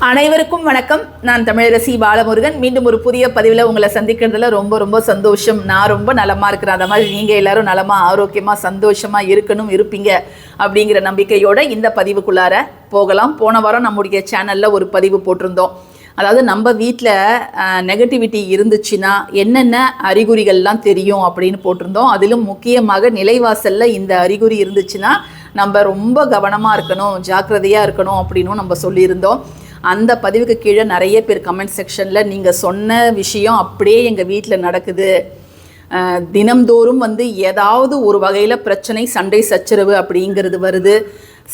அனைவருக்கும் வணக்கம். நான் தமிழரசி பாலமுருகன். மீண்டும் ஒரு புதிய பதிவில் உங்களை சந்திக்கிறதுல ரொம்ப ரொம்ப சந்தோஷம். நான் ரொம்ப நலமாக இருக்கிறேன். அந்த மாதிரி நீங்கள் எல்லாரும் நலமாக ஆரோக்கியமாக சந்தோஷமாக இருப்பீங்க அப்படிங்கிற நம்பிக்கையோட இந்த பதிவுக்குள்ளார போகலாம். போன வாரம் நம்முடைய சேனலில் ஒரு பதிவு போட்டிருந்தோம். அதாவது நம்ம வீட்டில் நெகட்டிவிட்டி இருந்துச்சுன்னா என்னென்ன அறிகுறிகள்லாம் தெரியும் அப்படின்னு போட்டிருந்தோம். அதிலும் முக்கியமாக நிலைவாசலில் இந்த அறிகுறி இருந்துச்சுன்னா நம்ம ரொம்ப கவனமாக இருக்கணும், ஜாக்கிரதையாக இருக்கணும் அப்படின்னு நம்ம சொல்லியிருந்தோம். அந்த பதிவுக்கு கீழே நிறைய பேர் கமெண்ட் செக்ஷனில் நீங்கள் சொன்ன விஷயம் அப்படியே எங்கள் வீட்டில் நடக்குது, தினம்தோறும் ஏதாவது ஒரு வகையில் பிரச்சனை, சண்டை சச்சரவு அப்படிங்கிறது வருது,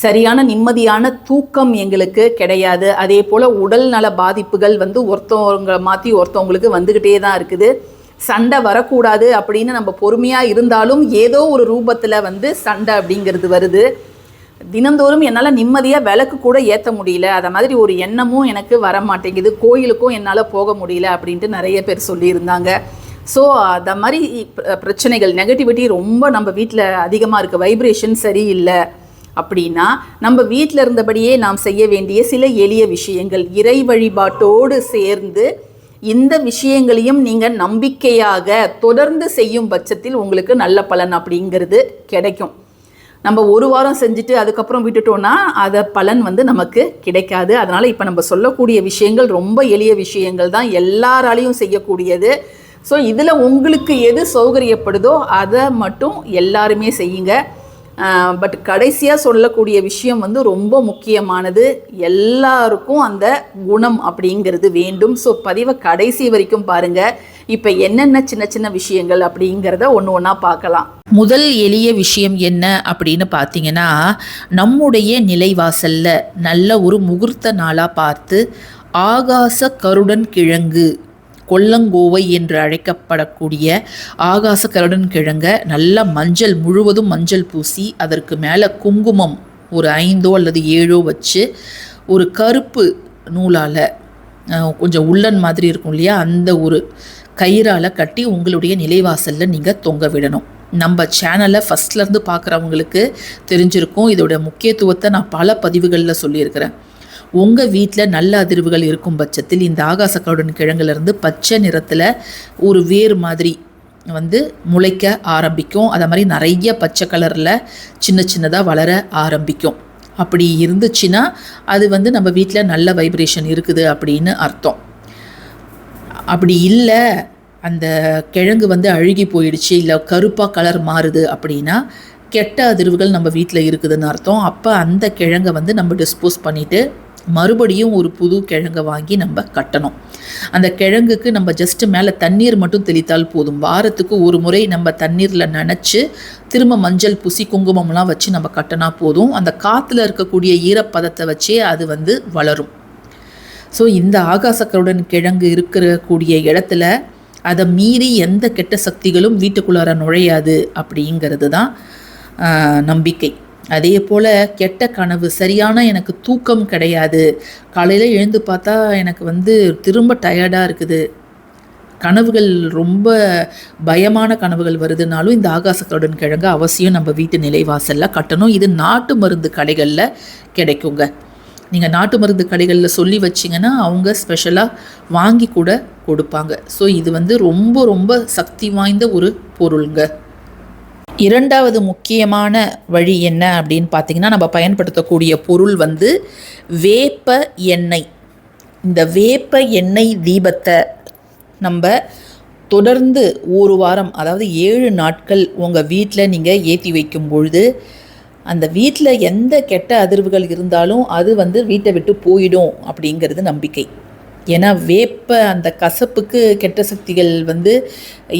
சரியான நிம்மதியான தூக்கம் எங்களுக்கு கிடையாது, அதே போல் உடல் நல பாதிப்புகள் ஒருத்தவங்களை மாற்றி ஒருத்தவங்களுக்கு வந்துக்கிட்டே தான் இருக்குது, சண்டை வரக்கூடாது அப்படின்னு நம்ம பொறுமையாக இருந்தாலும் ஏதோ ஒரு ரூபத்தில் சண்டை அப்படிங்கிறது வருது, தினந்தோறும் என்னால் நிம்மதியாக விளக்கு கூட ஏற்ற முடியல, அதை மாதிரி ஒரு எண்ணமும் எனக்கு வர மாட்டேங்குது, கோயிலுக்கும் என்னால் போக முடியல அப்படின்ட்டு நிறைய பேர் சொல்லியிருந்தாங்க. ஸோ அந்த மாதிரி பிரச்சனைகள், நெகட்டிவிட்டி ரொம்ப நம்ம வீட்டில் அதிகமாக இருக்குது, வைப்ரேஷன் சரியில்லை அப்படின்னா நம்ம வீட்டில் இருந்தபடியே நாம் செய்ய வேண்டிய சில எளிய விஷயங்கள், இறை வழிபாட்டோடு சேர்ந்து இந்த விஷயங்களையும் நீங்கள் நம்பிக்கையாக தொடர்ந்து செய்யும் பட்சத்தில் உங்களுக்கு நல்ல பலன் அப்படிங்கிறது கிடைக்கும். நம்ம ஒரு வாரம் செஞ்சுட்டு அதுக்கப்புறம் விட்டுட்டோன்னா அதை பலன் நமக்கு கிடைக்காது. அதனால் இப்போ நம்ம சொல்லக்கூடிய விஷயங்கள் ரொம்ப எளிய விஷயங்கள் தான், எல்லாராலையும் செய்யக்கூடியது. ஸோ இதில் உங்களுக்கு எது சௌகரியப்படுதோ அதை மட்டும் எல்லாருமே செய்யுங்க. பட் கடைசியாக சொல்லக்கூடிய விஷயம் ரொம்ப முக்கியமானது, எல்லாருக்கும் அந்த குணம் அப்படிங்கிறது வேண்டும். ஸோ பதிவை கடைசி வரைக்கும் பாருங்கள். இப்போ என்னென்ன சின்ன சின்ன விஷயங்கள் அப்படிங்கிறத ஒன்று ஒன்றா பார்க்கலாம். முதல் எளிய விஷயம் என்ன அப்படின்னு பார்த்தீங்கன்னா, நம்முடைய நிலைவாசலில் நல்ல ஒரு முகூர்த்த நாளாக பார்த்து ஆகாச கருடன் கிழங்கு, கொல்லங்கோவை என்று அழைக்கப்படக்கூடிய ஆகாச கருடன் கிழங்கை நல்லா முழுவதும் மஞ்சள் பூசி அதற்கு மேலே குங்குமம் ஒரு 5 அல்லது 7 வச்சு ஒரு கருப்பு நூலால் கொஞ்சம் உள்ளன் மாதிரி இருக்கும் இல்லையா, அந்த ஒரு கயிறால் கட்டி உங்களுடைய நிலைவாசலில் நீங்கள் தொங்க விடணும். நம்ம சேனலை ஃபஸ்ட்லேருந்து பார்க்குறவங்களுக்கு தெரிஞ்சிருக்கும். இதோட முக்கியத்துவத்தை நான் பல பதிவுகளில் சொல்லியிருக்கிறேன். உங்கள் வீட்டில் நல்ல அதிர்வுகள் இருக்கும் பட்சத்தில் இந்த ஆகாச கருடன் கிழங்குலேருந்து பச்சை நிறத்தில் ஒரு வேர் மாதிரி முளைக்க ஆரம்பிக்கும். அதை மாதிரி நிறைய பச்சை கலரில் சின்ன சின்னதாக வளர ஆரம்பிக்கும். அப்படி இருந்துச்சுன்னா அது நம்ம வீட்டில் நல்ல வைப்ரேஷன் இருக்குது அப்படின்னு அர்த்தம். அப்படி இல்லை, அந்த கிழங்கு அழுகி போயிடுச்சு, இல்லை கருப்பாக கலர் மாறுது அப்படின்னா கெட்ட அதிர்வுகள் நம்ம வீட்டில் இருக்குதுன்னு அர்த்தம். அப்போ அந்த கிழங்கை நம்ம டிஸ்போஸ் பண்ணிவிட்டு மறுபடியும் ஒரு புது கிழங்கை வாங்கி நம்ம கட்டணும். அந்த கிழங்குக்கு நம்ம ஜஸ்ட்டு மேலே தண்ணீர் மட்டும் தெளித்தால் போதும். வாரத்துக்கு ஒரு முறை நம்ம தண்ணீரில் நனைச்சி திரும்ப மஞ்சள் பூசி குங்குமம்லாம் வச்சு நம்ம கட்டினா போதும். அந்த காற்றுல இருக்கக்கூடிய ஈரப்பதத்தை வச்சே அது வளரும். ஸோ இந்த ஆகாசக்கருடன் கிழங்கு இருக்கக்கூடிய இடத்துல அதை மீறி எந்த கெட்ட சக்திகளும் வீட்டுக்குள்ளார நுழையாது அப்படிங்கிறது தான் நம்பிக்கை. அதே போல் கெட்ட கனவு, சரியான எனக்கு தூக்கம் கிடையாது, காலையில் எழுந்து பார்த்தா எனக்கு திரும்ப டயர்டாக இருக்குது, கனவுகள் ரொம்ப பயமான கனவுகள் வருதுனாலும் இந்த ஆகாசக்கருடன் கிழங்கு அவசியம் நம்ம வீட்டு நிலைவாசலில் கட்டணும். இது நாட்டு மருந்து கடைகளில் கிடைக்குங்க. நீங்கள் நாட்டு மருந்து கடைகளில் சொல்லி வச்சிங்கன்னா அவங்க ஸ்பெஷலாக வாங்கி கூட கொடுப்பாங்க. ஸோ இது ரொம்ப ரொம்ப சக்தி வாய்ந்த ஒரு பொருளுங்க. இரண்டாவது முக்கியமான வழி என்ன அப்படின்னு பார்த்தீங்கன்னா, நம்ம பயன்படுத்தக்கூடிய பொருள் வேப்ப எண்ணெய். இந்த வேப்ப எண்ணெய் தீபத்தை நம்ம தொடர்ந்து ஒரு வாரம், அதாவது 7 நாட்கள் உங்கள் வீட்டில் நீங்கள் ஏற்றி வைக்கும் பொழுது அந்த வீட்டில் எந்த கெட்ட அதிர்வுகள் இருந்தாலும் அது வீட்டை விட்டு போயிடும் அப்படிங்கிறது நம்பிக்கை. ஏன்னா வேப்ப அந்த கசப்புக்கு கெட்ட சக்திகள்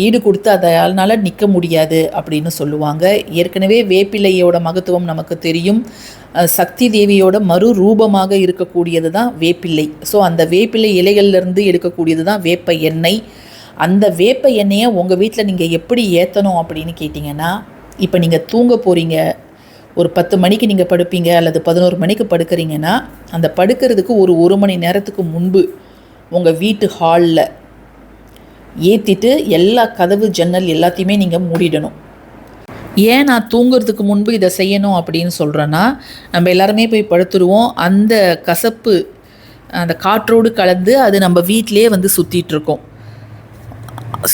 ஈடு கொடுத்து அதனால் நிற்க முடியாது அப்படின்னு சொல்லுவாங்க. ஏற்கனவே வேப்பிலையோட மகத்துவம் நமக்கு தெரியும். சக்தி தேவியோட மறு ரூபமாக இருக்கக்கூடியது தான் வேப்பிலை. ஸோ அந்த வேப்பிலை இலைகள்லேருந்து எடுக்கக்கூடியது தான் வேப்ப எண்ணெய். அந்த வேப்ப எண்ணெயை உங்கள் வீட்டில் நீங்கள் எப்படி ஏற்றணும் அப்படின்னு கேட்டிங்கன்னா, இப்போ நீங்கள் தூங்க போகிறீங்க, ஒரு 10 மணிக்கு நீங்கள் படுப்பீங்க அல்லது 11 மணிக்கு படுக்கிறீங்கன்னா அந்த படுக்கிறதுக்கு ஒரு மணி நேரத்துக்கு முன்பு உங்கள் வீட்டு ஹாலில் ஏற்றிட்டு எல்லா கதவு ஜன்னல் எல்லாத்தையுமே நீங்கள் மூடிடணும். ஏன் நான் தூங்குறதுக்கு முன்பு இதை செய்யணும் அப்படின்னு சொல்கிறேன்னா, நம்ம எல்லாருமே போய் படுத்துருவோம். அந்த கசப்பு அந்த காற்றோடு கலந்து அது நம்ம வீட்டிலே வந்து சுற்றிட்டுருக்கோம்.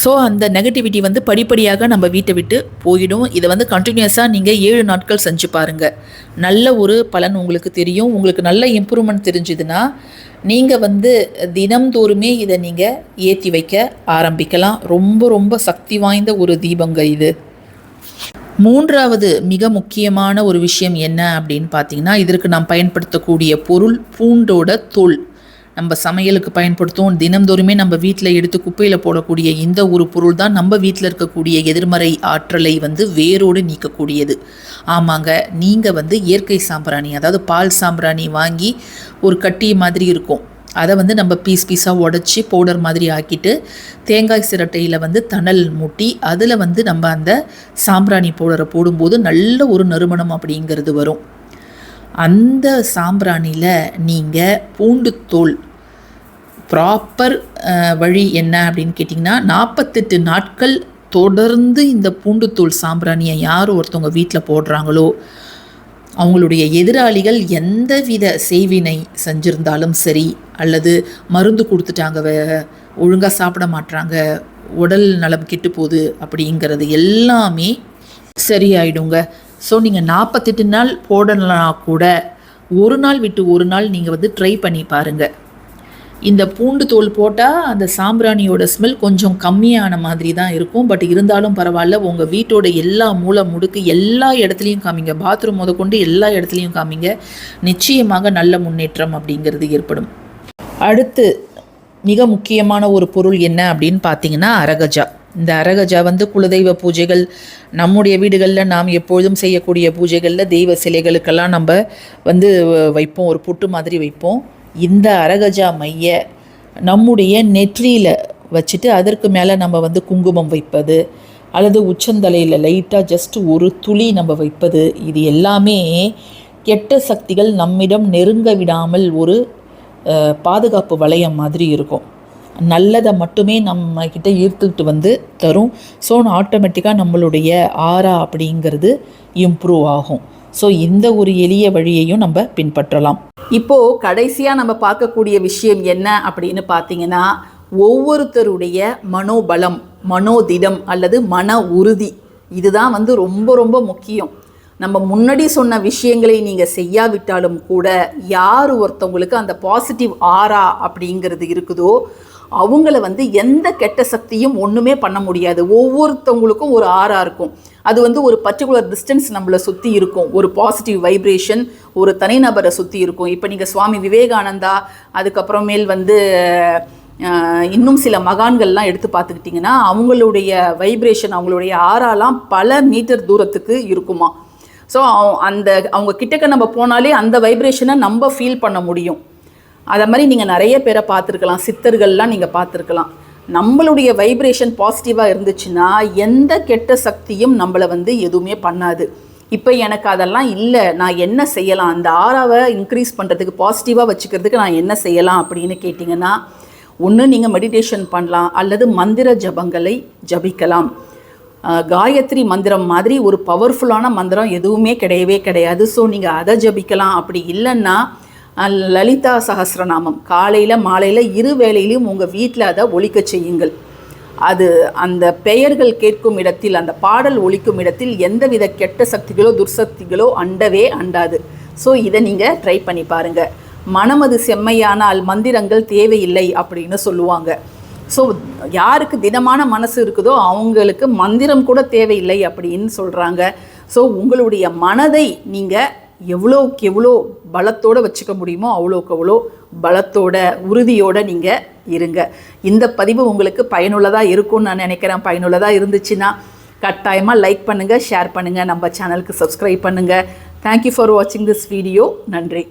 ஸோ அந்த நெகட்டிவிட்டி வந்து படிப்படியாக நம்ம வீட்டை விட்டு போயிடும். இதை வந்து கண்டினியூஸாக நீங்கள் 7 நாட்கள் செஞ்சு பாருங்கள். நல்ல ஒரு பலன் உங்களுக்கு தெரியும். உங்களுக்கு நல்ல இம்ப்ரூவ்மெண்ட் தெரிஞ்சுதுன்னா நீங்கள் வந்து தினம்தோறுமே இதை நீங்கள் ஏற்றி வைக்க ஆரம்பிக்கலாம். ரொம்ப ரொம்ப சக்தி வாய்ந்த ஒரு தீபங்க இது. 3வது மிக முக்கியமான ஒரு விஷயம் என்ன அப்படின்னு பார்த்தீங்கன்னா, இதற்கு நாம் பயன்படுத்தக்கூடிய பொருள் பூண்டோட தோல். நம்ம சமையலுக்கு பயன்படுத்தும், தினம்தோறுமே நம்ம வீட்டில் எடுத்து குப்பையில் போடக்கூடிய இந்த ஒரு பொருள் தான் நம்ம வீட்டில் இருக்கக்கூடிய எதிர்மறை ஆற்றலை வந்து வேரோடு நீக்கக்கூடியது. ஆமாங்க, நீங்கள் வந்து இயற்கை சாம்பிராணி, அதாவது பால் சாம்பிராணி வாங்கி ஒரு கட்டி மாதிரி இருக்கும், அதை வந்து நம்ம பீஸாக உடச்சி பவுடர் மாதிரி ஆக்கிட்டு தேங்காய் சிரட்டையில் வந்து தணல் மூட்டி அதில் வந்து நம்ம அந்த சாம்பிராணி பவுடரை போடும்போது நல்ல ஒரு நறுமணம் அப்படிங்கிறது வரும். அந்த சாம்பிராணியில் நீங்கள் பூண்டு தோல் ப்ராப்பர் வழி என்ன அப்படின்னு கேட்டிங்கன்னா, 48 நாட்கள் தொடர்ந்து இந்த பூண்டு தோல் சாம்பிராணியை யார் ஒருத்தவங்க வீட்டில் போடுறாங்களோ அவங்களுடைய எதிராளிகள் எந்தவித செய்வினை செஞ்சுருந்தாலும் சரி, அல்லது மருந்து கொடுத்துட்டாங்க, ஒழுங்காக சாப்பிட மாட்றாங்க, உடல் நலம் கெட்டு போகுது அப்படிங்கிறது எல்லாமே சரியாயிடுங்க. ஸோ நீங்கள் 48 நாள் போடலாம் கூட, ஒரு நாள் விட்டு ஒரு நாள் நீங்கள் வந்து ட்ரை பண்ணி பாருங்கள். இந்த பூண்டு தோல் போட்டால் அந்த சாம்பிராணியோட ஸ்மெல் கொஞ்சம் கம்மியான மாதிரி தான் இருக்கும். பட் இருந்தாலும் பரவாயில்ல, உங்கள் வீட்டோட எல்லா மூலை முடுக்கு எல்லா இடத்துலையும் காமிங்க, பாத்ரூம் முதற்கொண்டு எல்லா இடத்துலையும் காமிங்க. நிச்சயமாக நல்ல முன்னேற்றம் அப்படிங்கிறது ஏற்படும். அடுத்து மிக முக்கியமான ஒரு பொருள் என்ன அப்படின்னு பார்த்தீங்கன்னா அரகஜா. இந்த அரகஜா வந்து குலதெய்வ பூஜைகள், நம்முடைய வீடுகளில் நாம் எப்பொழுதும் செய்யக்கூடிய பூஜைகளில் தெய்வ சிலைகளுக்கெல்லாம் நம்ம வந்து வைப்போம், ஒரு பொட்டு மாதிரி வைப்போம். இந்த அரகஜா மைய நம்முடைய நெற்றியில் வச்சுட்டு அதற்கு மேலே நம்ம வந்து குங்குமம் வைப்பது, அல்லது உச்சந்தலையில் லைட்டாக ஜஸ்ட் ஒரு துளி நம்ம வைப்பது, இது எல்லாமே கெட்ட சக்திகள் நம்மிடம் நெருங்க விடாமல் ஒரு பாதுகாப்பு வளையம் மாதிரி இருக்கும். நல்லதை மட்டுமே நம்ம கிட்ட ஈர்த்துக்கிட்டு வந்து தரும். ஸோ ஆட்டோமேட்டிக்காக நம்மளுடைய ஆரா அப்படிங்கிறது இம்ப்ரூவ் ஆகும். ஸோ இந்த ஒரு எளிய வழியையும் நம்ம பின்பற்றலாம். இப்போது கடைசியாக நம்ம பார்க்கக்கூடிய விஷயம் என்ன அப்படின்னு பார்த்தீங்கன்னா, ஒவ்வொருத்தருடைய மனோபலம், மனோதிடம் அல்லது மன உறுதி, இதுதான் வந்து ரொம்ப ரொம்ப முக்கியம். நம்ம முன்னாடி சொன்ன விஷயங்களை நீங்கள் செய்யாவிட்டாலும் கூட, யார் ஒருத்தவங்களுக்கு அந்த பாசிட்டிவ் ஆரா அப்படிங்கிறது இருக்குதோ அவங்கள வந்து எந்த கெட்ட சக்தியும் ஒன்றுமே பண்ண முடியாது. ஒவ்வொருத்தவங்களுக்கும் ஒரு ஆரா இருக்கும். அது வந்து ஒரு பர்டிகுலர் டிஸ்டன்ஸ் நம்மளை சுற்றி இருக்கும். ஒரு பாசிட்டிவ் வைப்ரேஷன் ஒரு தனிநபரை சுற்றி இருக்கும். இப்போ நீங்கள் சுவாமி விவேகானந்தா, அதுக்கப்புறமேல் வந்து இன்னும் சில மகான்கள்லாம் எடுத்து பார்த்துக்கிட்டிங்கன்னா அவங்களுடைய வைப்ரேஷன், அவங்களுடைய ஆறாலாம் பல மீட்டர் தூரத்துக்கு இருக்குமா. ஸோ அவங்க கிட்டக்க நம்ம போனாலே அந்த வைப்ரேஷனை நம்ம ஃபீல் பண்ண முடியும். அதை மாதிரி நீங்கள் நிறைய பேரை பார்த்துருக்கலாம், சித்தர்கள்லாம் நீங்கள் பார்த்துருக்கலாம். நம்மளுடைய வைப்ரேஷன் பாசிட்டிவாக இருந்துச்சுன்னா எந்த கெட்ட சக்தியும் நம்மளை வந்து எதுவுமே பண்ணாது. இப்போ எனக்கு அதெல்லாம் இல்லை, நான் என்ன செய்யலாம், அந்த ஆறாவை இன்க்ரீஸ் பண்ணுறதுக்கு, பாசிட்டிவாக வச்சுக்கிறதுக்கு நான் என்ன செய்யலாம் அப்படின்னு கேட்டிங்கன்னா, ஒன்று நீங்கள் மெடிடேஷன் பண்ணலாம், அல்லது மந்திர ஜபங்களை ஜபிக்கலாம். காயத்ரி மந்திரம் மாதிரி ஒரு பவர்ஃபுல்லான மந்திரம் எதுவுமே கிடையவே கிடையாது. ஸோ நீங்கள் அதை ஜபிக்கலாம். அப்படி இல்லைன்னா லலிதா சஹஸ்ரநாமம் காலையில் மாலையில் 2 வேளையிலையும் உங்கள் வீட்டில் அதை ஒலிக்க செய்யுங்கள். அது அந்த பெயர்கள் கேட்கும் இடத்தில், அந்த பாடல் ஒலிக்கும் இடத்தில் எந்தவித கெட்ட சக்திகளோ துர்சக்திகளோ அண்டவே அண்டாது. ஸோ இதை நீங்கள் ட்ரை பண்ணி பாருங்கள். மனமது செம்மையானால் மந்திரங்கள் தேவையில்லை அப்படின்னு சொல்லுவாங்க. ஸோ யாருக்கு திடமான மனசு இருக்குதோ அவங்களுக்கு மந்திரம் கூட தேவையில்லை அப்படின்னு சொல்கிறாங்க. ஸோ உங்களுடைய மனதை நீங்கள் எவ்வளோக்கு எவ்வளோ பலத்தோடு வச்சுக்க முடியுமோ அவ்வளோக்கு அவ்வளோ பலத்தோட உறுதியோடு நீங்கள் இருங்க. இந்த பதிவு உங்களுக்கு பயனுள்ளதாக இருக்கும்னு நான் நினைக்கிறேன். பயனுள்ளதாக இருந்துச்சுன்னா கட்டாயமாக லைக் பண்ணுங்கள், ஷேர் பண்ணுங்கள், நம்ம சேனலுக்கு சப்ஸ்கிரைப் பண்ணுங்கள். தேங்க்யூ ஃபார் வாட்சிங் திஸ் வீடியோ. நன்றி.